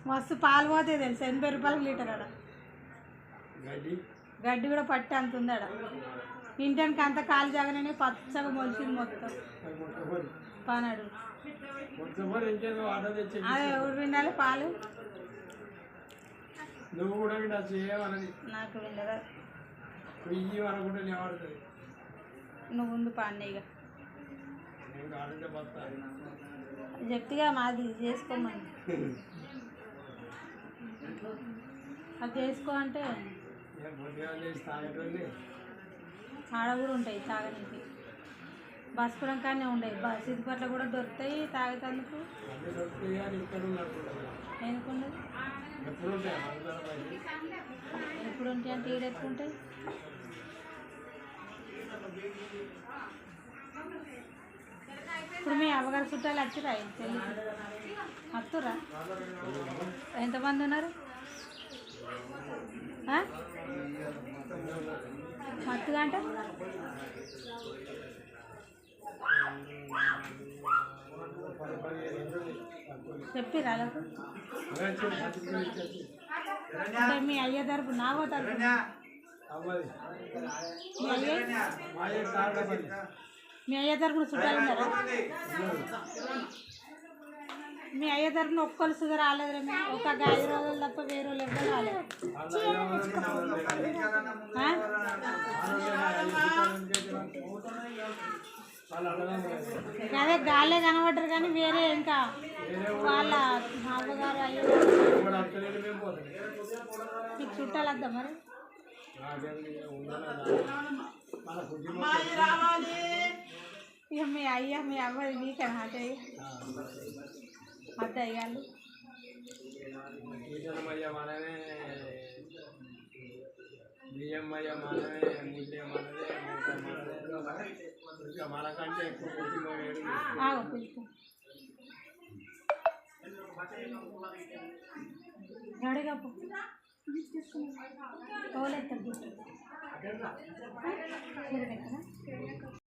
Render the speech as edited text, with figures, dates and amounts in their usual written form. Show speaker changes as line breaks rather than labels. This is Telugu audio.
మస్తు పాలు పోతాయి తెలుసు 80 రూపాయలకు లీటర్ ఆడ గడ్డి కూడా పట్టి అంత ఉంది ఆడ ఇంటానికి అంత కాలు జాగనే పచ్చగా మొలిచింది మొత్తం పనాడు అదే ఎవరు వినాలి పాలు
నువ్వు కూడా చేయమని
నాకు వినరా
అనుకుంటే
నువ్వు ముందు పాడిన ఇక చెప్తిగా మాది చేసుకోమని అది చేసుకో అంటే ఆడ కూడా ఉంటాయి తాగడానికి బస్పురం కానీ ఉండవు సిద్దిపట్ల కూడా దొరుకుతాయి తాగేందుకు ఎందుకుండదు ఎప్పుడు ఉంటాయి అంటే ఈడ ఎక్కువ ఉంటాయి ఇప్పుడు మీ అవ్వగారు చుట్టాలు వచ్చిరా పెళ్ళికి వస్తురా ఎంతమంది ఉన్నారు మత్తుగా అంటే చెప్పిరా అంటే మీ అయ్య తరపు నాగో తరపు మీ అయ్య తరపున చుట్టాలు ఉన్నారా మీ అయ్య తరపున ఒక్కరు సుధ రాలేదు మేము ఒక 5 రోజులు తప్ప వేరే వాళ్ళు ఎవ్వరు రాలేదు అదే గాలే కనబడ్డారు కానీ వేరే ఇంకా వాళ్ళ అవ్వగారు అయ్యగారు మీకు చుట్టాలు వద్దా మరి ఇక మీ అయ్య మీ అవ్వది మీకన్నా అత్తయ్య అత్తయ్య వాళ్ళు రెడీగా పోలేదు